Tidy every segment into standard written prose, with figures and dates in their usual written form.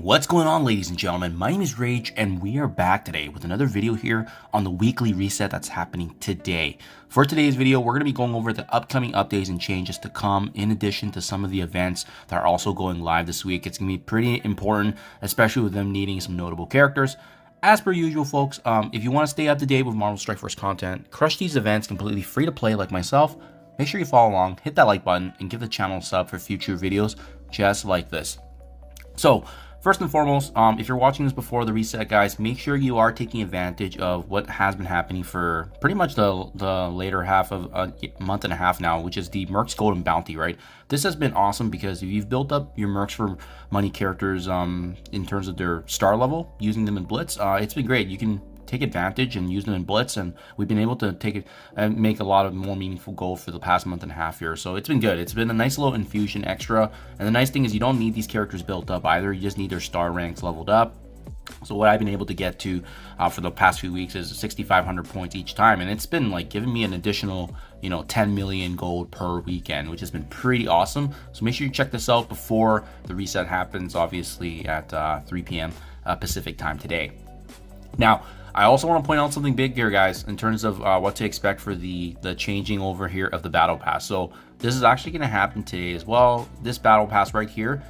What's going on, ladies and gentlemen? My name is Rayge and we are back today with another video here on the weekly reset that's happening today. For today's video, we're going to be going over the upcoming updates and changes to come in addition to some of the events that are also going live this week. It's going to be pretty important, especially with them needing some notable characters. As per usual, folks, if you want to stay up to date with Marvel Strike Force content, crush these events completely free to play like myself, make sure you follow along, hit that like button, and give the channel a sub for future videos just like this. So, first and foremost, if you're watching this before the reset, guys, make sure you are taking advantage of what has been happening for pretty much the later half of a month and a half now, which is the Mercs Golden Bounty, right? This has been awesome because if you've built up your Mercs for Money characters in terms of their star level, using them in Blitz, it's been great. You can take advantage and use them in Blitz, and we've been able to take it and make a lot of more meaningful gold for the past month and a half here. So it's been good. It's been a nice little infusion extra, and the nice thing is you don't need these characters built up either. You just need their star ranks leveled up. So what I've been able to get to for the past few weeks is 6,500 points each time, and it's been like giving me an additional 10 million gold per weekend, which has been pretty awesome. So make sure you check this out before the reset happens, obviously at 3 p.m. Pacific time today. Now, I also want to point out something big here, guys, in terms of what to expect for the changing over here of the battle pass. So this is actually going to happen today as well. This battle pass right here,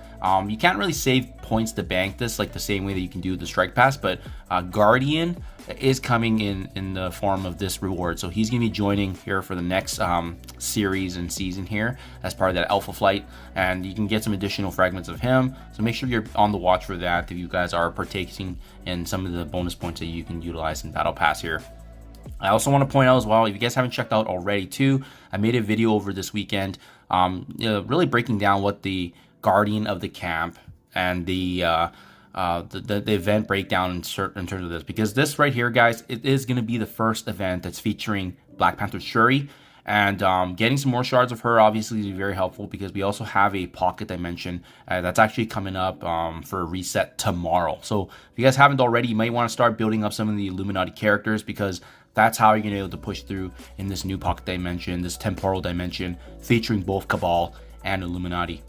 you can't really save points to bank this like the same way that you can do the strike pass, but Guardian is coming in the form of this reward. So he's going to be joining here for the next series and season here as part of that alpha flight, and you can get some additional fragments of him. So make sure you're on the watch for that if you guys are partaking in some of the bonus points that you can utilize in battle pass here. I also want to point out as well, if you guys haven't checked out already too, I made a video over this weekend really breaking down what the Guardian of the Camp and the event breakdown in terms of this, because this right here, guys, it is going to be the first event that's featuring Black Panther Shuri, and getting some more shards of her obviously is very helpful because we also have a pocket dimension that's actually coming up for a reset tomorrow. So if you guys haven't already, you might want to start building up some of the Illuminati characters, because that's how you're going to be able to push through in this new pocket dimension, this temporal dimension featuring both Cabal and Illuminati.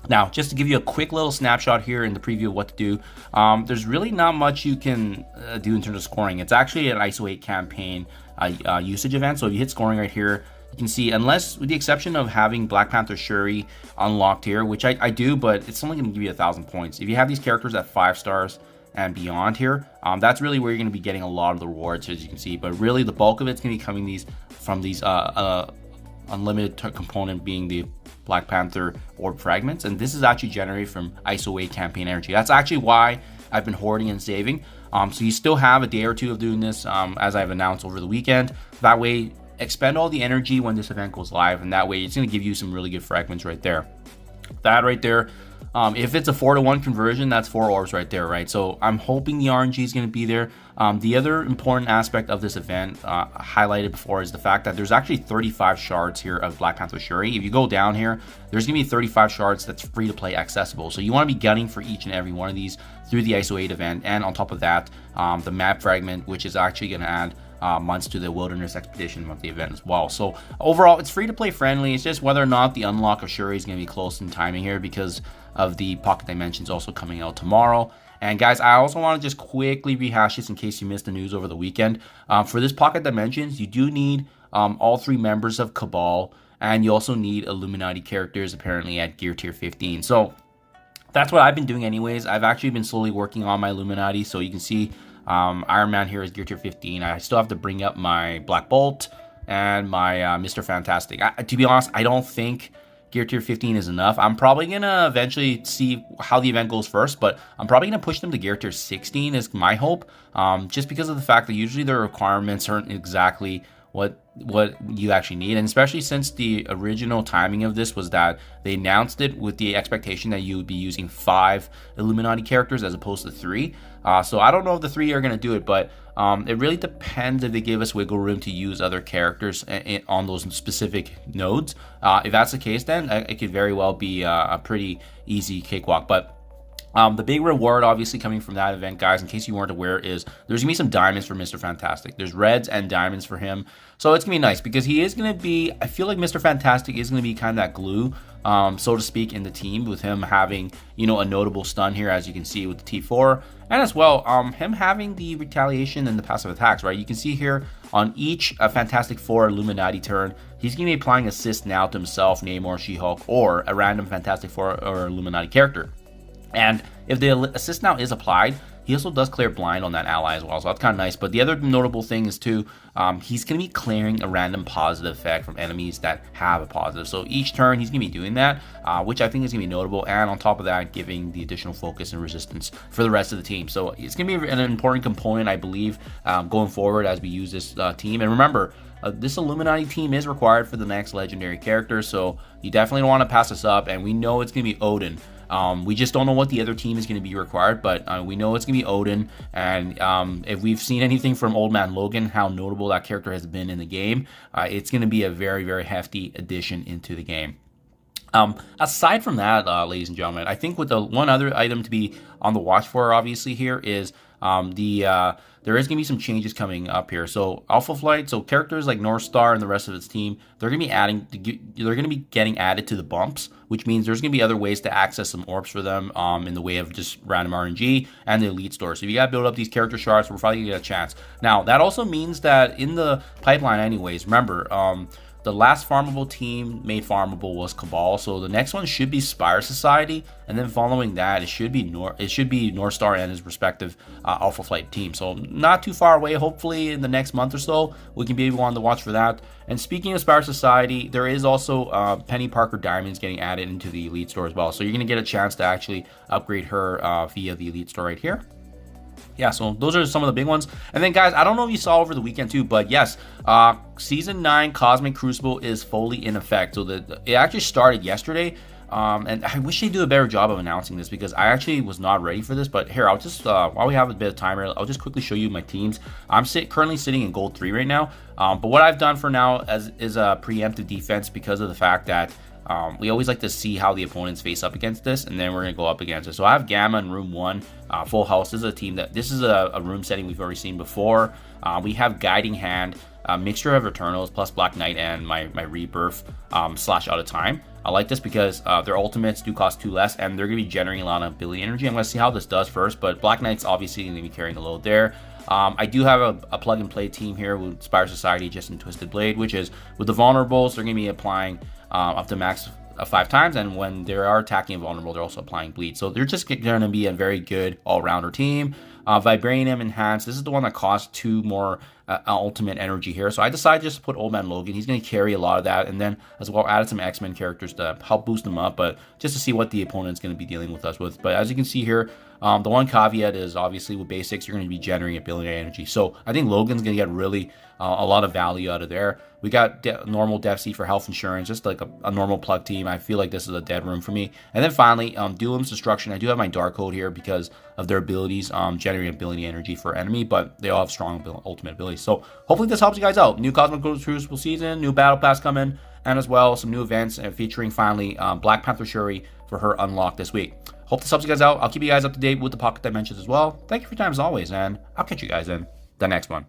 Now, just to give you a quick little snapshot here in the preview of what to do, there's really not much you can do in terms of scoring. It's actually an ISO 8 campaign usage event. So if you hit scoring right here, you can see, unless with the exception of having Black Panther Shuri unlocked here, which I do, but it's only going to give you 1,000 points. If you have these characters at 5 stars and beyond here, that's really where you're going to be getting a lot of the rewards, as you can see. But really, the bulk of it's going to be coming from these unlimited component being the Black Panther orb fragments, and this is actually generated from ISO 8 campaign energy. That's actually why I've been hoarding and saving. So you still have a day or two of doing this, as I've announced over the weekend. That way, expend all the energy when this event goes live, and that way it's going to give you some really good fragments right there. That right there, if it's a 4-to-1 conversion, that's 4 orbs right there, right? So I'm hoping the RNG is going to be there. The other important aspect of this event, highlighted before, is the fact that there's actually 35 shards here of Black Panther Shuri. If you go down here, there's going to be 35 shards that's free to play accessible. So you want to be gunning for each and every one of these through the ISO 8 event. And on top of that, the map fragment, which is actually going to add months to the Wilderness Expedition of the event as well. So overall, it's free to play friendly. It's just whether or not the unlock of Shuri is going to be close in timing here because of the pocket dimensions also coming out tomorrow. And guys, I also want to just quickly rehash this in case you missed the news over the weekend. For this pocket dimensions, you do need all 3 members of Cabal, and you also need Illuminati characters apparently at gear tier 15. So that's what I've been doing anyways. I've actually been slowly working on my Illuminati. So you can see Iron Man here is gear tier 15. I still have to bring up my Black Bolt and my Mr. Fantastic. To be honest, I don't think gear tier 15 is enough. I'm probably going to eventually see how the event goes first, but I'm probably going to push them to gear tier 16 is my hope, just because of the fact that usually their requirements aren't exactly what you actually need, and especially since the original timing of this was that they announced it with the expectation that you would be using 5 Illuminati characters as opposed to 3. So I don't know if the 3 are going to do it, but it really depends if they give us wiggle room to use other characters on those specific nodes. If that's the case, then it could very well be a pretty easy cakewalk. But The big reward, obviously, coming from that event, guys, in case you weren't aware, is there's going to be some diamonds for Mr. Fantastic. There's reds and diamonds for him. So it's going to be nice because he is going to be, I feel like Mr. Fantastic is going to be kind of that glue, so to speak, in the team, with him having, a notable stun here, as you can see with the T4. And as well, him having the retaliation and the passive attacks, right? You can see here on each Fantastic Four Illuminati turn, he's going to be applying assist now to himself, Namor, She-Hulk, or a random Fantastic Four or Illuminati character. And if the assist now is applied, he also does clear blind on that ally as well, so that's kind of nice. But the other notable thing is too, he's going to be clearing a random positive effect from enemies that have a positive. So each turn he's going to be doing that, which I think is going to be notable. And on top of that, giving the additional focus and resistance for the rest of the team. So it's going to be an important component, I believe, going forward as we use this team. And remember, this Illuminati team is required for the next legendary character, so you definitely don't want to pass this up. And we know it's going to be Odin. We just don't know what the other team is going to be required, but we know it's going to be Odin. And if we've seen anything from Old Man Logan, how notable that character has been in the game, it's going to be a very, very hefty addition into the game. Aside from that, ladies and gentlemen, I think with the one other item to be on the watch for, obviously, here is there is going to be some changes coming up here. So Alpha Flight, so characters like North Star and the rest of its team, they're going to be getting added to the bumps, which means there's going to be other ways to access some orbs for them in the way of just random RNG and the Elite Store. So if you got to build up these character shards, we're probably going to get a chance. Now, that also means that in the pipeline anyways, remember, the last farmable team made farmable was Cabal, so the next one should be Spire Society, and then following that, it should be North Star and his respective Alpha Flight team. So not too far away. Hopefully, in the next month or so, we can be on the watch for that. And speaking of Spire Society, there is also Penny Parker Diamonds getting added into the Elite Store as well. So you're going to get a chance to actually upgrade her via the Elite Store right here. Yeah, so those are some of the big ones. And then, guys, I don't know if you saw over the weekend too, but yes, Season 9 Cosmic Crucible is fully in effect. So it actually started yesterday, and I wish they do a better job of announcing this because I actually was not ready for this. But here, I'll just, while we have a bit of time here, I'll just quickly show you my teams. I'm currently sitting in Gold 3 right now, but what I've done for now is a preemptive defense because of the fact that we always like to see how the opponents face up against this, and then we're going to go up against it. So I have Gamma in Room 1, Full House. This is a room setting we've already seen before. We have Guiding Hand, a mixture of Eternals plus Black Knight and my Rebirth / Out of Time. I like this because their ultimates do cost 2 less, and they're going to be generating a lot of ability energy. I'm going to see how this does first, but Black Knight's obviously going to be carrying the load there. I do have a plug-and-play team here with Spire Society, just in Twisted Blade, which is with the vulnerables, they're going to be applying up to max 5 times, and when they are attacking a vulnerable, they're also applying bleed. So they're just going to be a very good all-rounder team. Vibranium Enhanced, this is the one that costs 2 more ultimate energy here. So I decided just to put Old Man Logan. He's going to carry a lot of that, and then as well added some X-Men characters to help boost them up, but just to see what the opponent's going to be dealing with us with. But as you can see here, the one caveat is obviously with basics, you're going to be generating ability energy. So I think Logan's going to get really a lot of value out of there. We got normal Dev Seed for health insurance, just like a normal plug team. I feel like this is a dead room for me. And then finally, Duelim's Destruction. I do have my Dark Code here because of their abilities, generating ability energy for enemy, but they all have strong ultimate abilities. So hopefully this helps you guys out. New Cosmic Crucible season, new Battle Pass coming, and as well some new events featuring finally Black Panther Shuri for her unlock this week. Hope this helps you guys out. I'll keep you guys up to date with the Pocket Dimensions as well. Thank you for your time as always, and I'll catch you guys in the next one.